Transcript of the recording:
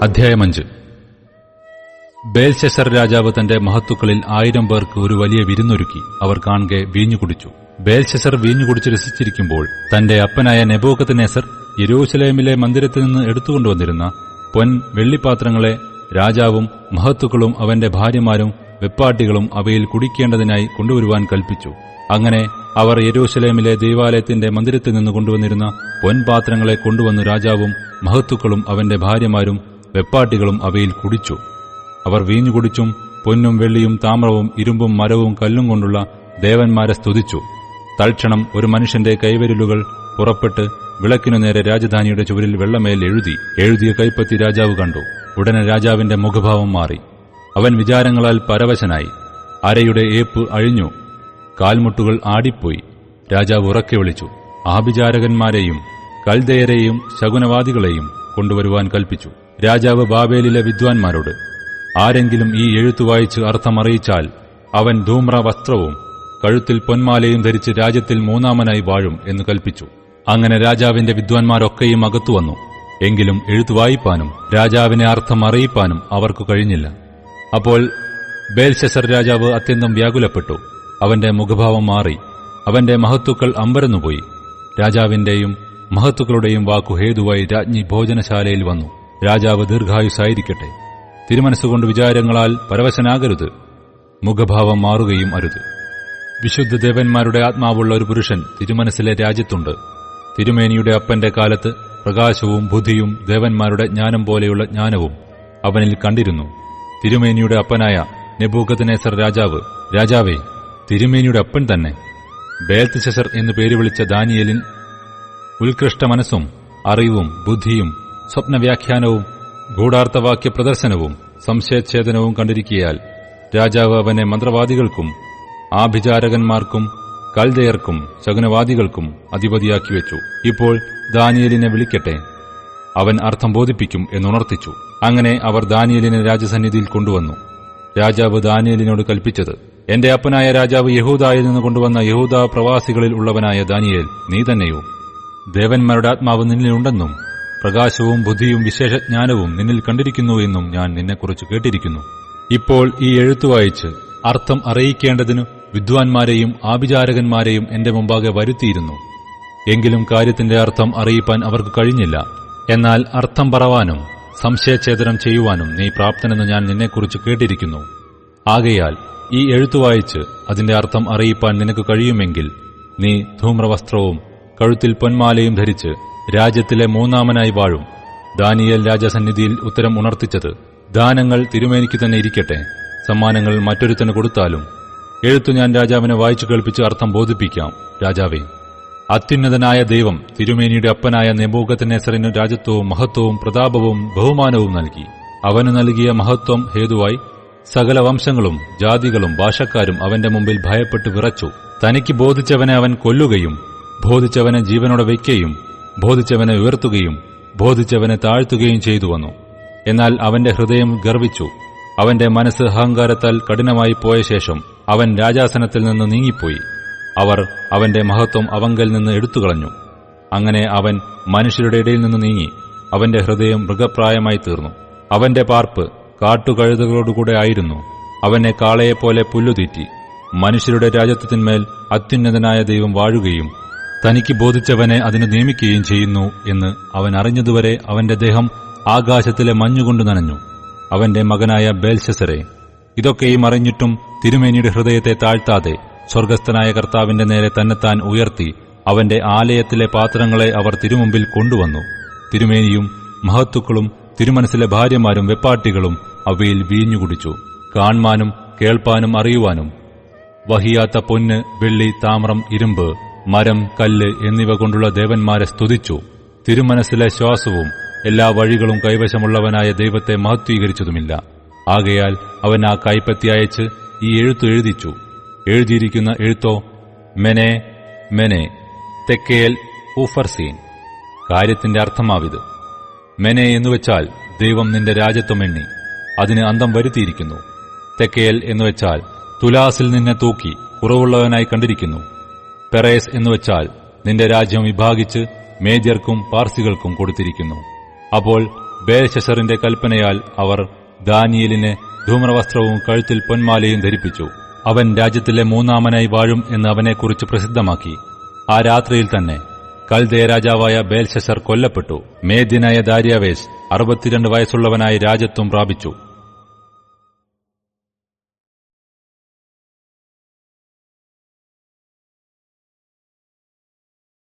അധ്യായം 5. ബേൽശസ്സർ രാജാവ് തന്റെ മഹത്തുക്കളിൽ 1000 പേർക്ക് ഒരു വലിയ വിരുന്നൊരുക്കി. അവർ കാണെ വീഞ്ഞു കുടിച്ചു. ബേൽശസ്സർ വീഞ്ഞു കുടിച്ച് രസിച്ചിരിക്കുമ്പോൾ തന്റെ അപ്പനായ നെബൂഖദ്നേസർ യെരൂശലേമിലെ മന്ദിരത്തിൽ നിന്ന് എടുത്തുകൊണ്ടുവന്നിരുന്ന പൊൻ വെള്ളിപ്പാത്രങ്ങളെ രാജാവും മഹത്തുക്കളും അവന്റെ ഭാര്യമാരും വെപ്പാട്ടികളും അവയിൽ കുടിക്കേണ്ടതിനായി കൊണ്ടുവരുവാൻ കൽപ്പിച്ചു. അങ്ങനെ അവർ യെരൂശലേമിലെ ദൈവാലയത്തിന്റെ മന്ദിരത്തിൽ നിന്ന് കൊണ്ടുവന്നിരുന്ന പൊൻപാത്രങ്ങളെ കൊണ്ടുവന്നു രാജാവും മഹത്തുക്കളും അവന്റെ ഭാര്യമാരും വെപ്പാട്ടികളും അവയിൽ കുടിച്ചു. അവർ വീഞ്ഞു കുടിച്ചും പൊന്നും വെള്ളിയും താമ്രവും ഇരുമ്പും മരവും കല്ലും കൊണ്ടുള്ള ദേവന്മാരെ സ്തുതിച്ചു. തൽക്ഷണം ഒരു മനുഷ്യന്റെ കൈവിരലുകൾ പുറപ്പെട്ട് വിളക്കിനു നേരെ രാജധാനിയുടെ ചുവരിൽ വെള്ളമേൽ എഴുതിയ കൈപ്പത്തി രാജാവ് കണ്ടു. ഉടനെ രാജാവിന്റെ മുഖഭാവം മാറി. അവൻ വിചാരങ്ങളാൽ പരവശനായി. അരയുടെ ഏപ്പ് അഴിഞ്ഞു, കാൽമുട്ടുകൾ ആടിപ്പോയി. രാജാവ് ഉറക്കെ വിളിച്ചു. ആഭിചാരകന്മാരെയും കൽദയരെയും ശകുനവാദികളെയും കൊണ്ടുവരുവാൻ കൽപ്പിച്ചു. രാജാവ് ബാബേലിലെ വിദ്വാൻമാരോട്, ആരെങ്കിലും ഈ എഴുത്തു വായിച്ച് അർത്ഥമറിയിച്ചാൽ അവൻ ധൂമ്ര വസ്ത്രവും കഴുത്തിൽ പൊന്മാലയും ധരിച്ച് രാജ്യത്തിൽ 3-ാമനായി വാഴും എന്ന് കൽപ്പിച്ചു. അങ്ങനെ രാജാവിന്റെ വിദ്വാൻമാരൊക്കെയും അകത്തുവന്നു. എങ്കിലും എഴുത്തു വായിപ്പാനും രാജാവിനെ അർത്ഥം അറിയിപ്പാനും അവർക്കു കഴിഞ്ഞില്ല. അപ്പോൾ ബേൽശസ്സർ രാജാവ് അത്യന്തം വ്യാകുലപ്പെട്ടു. അവന്റെ മുഖഭാവം മാറി. അവന്റെ മഹത്തുക്കൾ അമ്പരന്നുപോയി. രാജാവിന്റെയും മഹത്തുക്കളുടെയും വാക്കു ഹേതുവായി രാജ്ഞി ഭോജനശാലയിൽ വന്നു. രാജാവ് ദീർഘായുസായിരിക്കട്ടെ. തിരുമനസ്സുകൊണ്ട് വിചാരങ്ങളാൽ പരവശനാകരുത്. മുഖഭാവം മാറുകയും അരുത്. വിശുദ്ധ ദേവന്മാരുടെ ആത്മാവുള്ള ഒരു പുരുഷൻ തിരുമനസ്സിലെ രാജ്യത്തുണ്ട്. തിരുമേനിയുടെ അപ്പന്റെ കാലത്ത് പ്രകാശവും ബുദ്ധിയും ദേവന്മാരുടെ ജ്ഞാനം പോലെയുള്ള ജ്ഞാനവും അവനിൽ കണ്ടിരുന്നു. തിരുമേനിയുടെ അപ്പനായ നെബൂഖദ്നേസർ രാജാവേ, തിരുമേനിയുടെ അപ്പൻ തന്നെ ബേൽത്ശസ്സർ എന്നു പേര് വിളിച്ച ദാനിയേലിൻ ഉത്കൃഷ്ട മനസ്സും അറിവും ബുദ്ധിയും സ്വപ്നവ്യാഖ്യാനവും ഗൂഢാർത്ഥവാക്യ പ്രദർശനവും സംശയച്ഛേദനവും കണ്ടിരിക്കയാൽ രാജാവ് അവനെ മന്ത്രവാദികൾക്കും ആഭിചാരകന്മാർക്കും കൽദയർക്കും ശകുനവാദികൾക്കും അധിപതിയാക്കി വെച്ചു. ഇപ്പോൾ ദാനിയേലിനെ വിളിക്കട്ടെ, അവൻ അർത്ഥം ബോധിപ്പിക്കും എന്നുണർത്തിച്ചു. അങ്ങനെ അവർ ദാനിയേലിനെ രാജസന്നിധിയിൽ കൊണ്ടുവന്നു. രാജാവ് ദാനിയേലിനോട് കൽപ്പിച്ചത്, എന്റെ അപ്പനായ രാജാവ് യഹൂദായിൽ നിന്ന് കൊണ്ടുവന്ന യഹൂദാ പ്രവാസികളിൽ ഉള്ളവനായ ദാനിയേൽ, നീ തന്നെയോ? ദേവന്മാരുടെ ആത്മാവ് നിന്നിലുണ്ടെന്നും പ്രകാശവും ബുദ്ധിയും വിശേഷജ്ഞാനവും നിന്നിൽ കണ്ടിരിക്കുന്നു എന്നും ഞാൻ നിന്നെക്കുറിച്ച് കേട്ടിരിക്കുന്നു. ഇപ്പോൾ ഈ എഴുത്തു വായിച്ച് അർത്ഥം അറിയിക്കേണ്ടതിനു വിദ്വാൻമാരെയും ആഭിചാരകന്മാരെയും എന്റെ മുമ്പാകെ വരുത്തിയിരുന്നു. എങ്കിലും കാര്യത്തിന്റെ അർത്ഥം അറിയിപ്പാൻ അവർക്ക് കഴിഞ്ഞില്ല. എന്നാൽ അർത്ഥം പറവാനും സംശയഛേദനം ചെയ്യുവാനും നീ പ്രാപ്തനെന്ന് ഞാൻ നിന്നെക്കുറിച്ച് കേട്ടിരിക്കുന്നു. ആകയാൽ ഈ എഴുത്തു വായിച്ച് അതിന്റെ അർത്ഥം അറിയിപ്പാൻ നിനക്ക് കഴിയുമെങ്കിൽ നീ ധൂമ്രവസ്ത്രവും കഴുത്തിൽ പൊന്മാലയും ധരിച്ച് രാജ്യത്തിലെ 3-ാമനായി വാഴും. ദാനിയേൽ രാജസന്നിധിയിൽ ഉത്തരം ഉണർത്തിച്ചത്, ദാനങ്ങൾ തിരുമേനിക്ക് തന്നെ ഇരിക്കട്ടെ, സമ്മാനങ്ങൾ മറ്റൊരുത്തന് കൊടുത്താലും എഴുത്തു ഞാൻ രാജാവിനെ വായിച്ചു കേൾപ്പിച്ച് അർത്ഥം ബോധിപ്പിക്കാം. രാജാവേ, അത്യുന്നതനായ ദൈവം തിരുമേനിയുടെ അപ്പനായ നെബൂഖദ്നേസറിന് രാജത്വവും മഹത്വവും പ്രതാപവും ബഹുമാനവും നൽകി. അവന് നൽകിയ മഹത്വം ഹേതുവായി സകല വംശങ്ങളും ജാതികളും ഭാഷക്കാരും അവന്റെ മുമ്പിൽ ഭയപ്പെട്ട് വിറച്ചു. തനിക്ക് ബോധിച്ചവനെ അവൻ കൊല്ലുകയും ബോധിച്ചവനെ ജീവനോടെ വയ്ക്കുകയും ബോധിച്ചവനെ ഉയർത്തുകയും ബോധിച്ചവനെ താഴ്ത്തുകയും ചെയ്തു വന്നു. എന്നാൽ അവന്റെ ഹൃദയം ഗർവിച്ചു. അവന്റെ മനസ്സ് അഹങ്കാരത്താൽ കഠിനമായി പോയ ശേഷം അവൻ രാജാസനത്തിൽ നിന്ന് നീങ്ങിപ്പോയി. അവർ അവന്റെ മഹത്വം അവങ്കൽ നിന്ന് എടുത്തുകളഞ്ഞു. അങ്ങനെ അവൻ മനുഷ്യരുടെ ഇടയിൽ നിന്ന് നീങ്ങി. അവന്റെ ഹൃദയം മൃഗപ്രായമായി തീർന്നു. അവന്റെ പാർപ്പ് കാട്ടുകഴുതകളോടുകൂടെ ആയിരുന്നു. അവനെ കാളയെപ്പോലെ പുല്ലുതീറ്റി. മനുഷ്യരുടെ രാജത്വത്തിന്മേൽ അത്യുന്നതനായ ദൈവം വാഴുകയും തനിക്ക് ബോധിച്ചവനെ അതിന് നിയമിക്കുകയും ചെയ്യുന്നു എന്ന് അവൻ അറിഞ്ഞതുവരെ അവന്റെ ദേഹം ആകാശത്തിലെ മഞ്ഞുകൊണ്ട് നനഞ്ഞു. അവന്റെ മകനായ ബേൽശസ്സരെ, ഇതൊക്കെയും അറിഞ്ഞിട്ടും തിരുമേനിയുടെ ഹൃദയത്തെ താഴ്ത്താതെ സ്വർഗസ്ഥനായ കർത്താവിന്റെ നേരെ തന്നെത്താൻ ഉയർത്തി അവന്റെ ആലയത്തിലെ പാത്രങ്ങളെ അവർ തിരുമുമ്പിൽ കൊണ്ടുവന്നു. തിരുമേനിയും മഹത്തുക്കളും തിരുമനസ്സിലെ ഭാര്യമാരും വെപ്പാട്ടികളും അവയിൽ വീഞ്ഞുകുടിച്ചു. കാൺമാനും കേൾപ്പാനും അറിയുവാനും വഹിയാത്ത പൊന്ന്, വെള്ളി, താമ്രം, ഇരുമ്പ്, മരം, കല്ല് എന്നിവ കൊണ്ടുള്ള ദേവന്മാരെ സ്തുതിച്ചു. തിരുമനസ്സിലെ ശ്വാസവും എല്ലാ വഴികളും കൈവശമുള്ളവനായ ദൈവത്തെ മഹത്വീകരിച്ചതുമില്ല. ആകയാൽ അവൻ ആ കൈപ്പത്തി അയച്ച് ഈ എഴുത്തു എഴുതിച്ചു. എഴുതിയിരിക്കുന്ന എഴുത്തോ, മെനെ മെനെ തെക്കേൽ ഊഫർസീൻ. കാര്യത്തിന്റെ അർത്ഥമാവിത്. മെനെ എന്നുവെച്ചാൽ ദൈവം നിന്റെ രാജ്യത്വം എണ്ണി അതിന് അന്തം വരുത്തിയിരിക്കുന്നു. തെക്കേൽ എന്നുവെച്ചാൽ തുലാസിൽ നിന്നെ തൂക്കി കുറവുള്ളവനായി കണ്ടിരിക്കുന്നു. പെറേസ് എന്നുവെച്ചാൽ നിന്റെ രാജ്യം വിഭാഗിച്ച് മേദ്യർക്കും പാർസികൾക്കും കൊടുത്തിരിക്കുന്നു. അപ്പോൾ ബേൽശസ്സറിന്റെ കൽപ്പനയാൽ അവർ ദാനിയേലിനെ ധൂമ്രവസ്ത്രവും കഴുത്തിൽ പൊന്മാലയും ധരിപ്പിച്ചു. അവൻ രാജ്യത്തിലെ മൂന്നാമനായി വാഴും എന്ന് അവനെക്കുറിച്ച് പ്രസിദ്ധമാക്കി. ആ രാത്രിയിൽ തന്നെ കൽദയ രാജാവായ ബേൽശസ്സർ കൊല്ലപ്പെട്ടു. മേദ്യനായ ദാര്യാവേശ് 62 വയസ്സുള്ളവനായി രാജത്വം പ്രാപിച്ചു.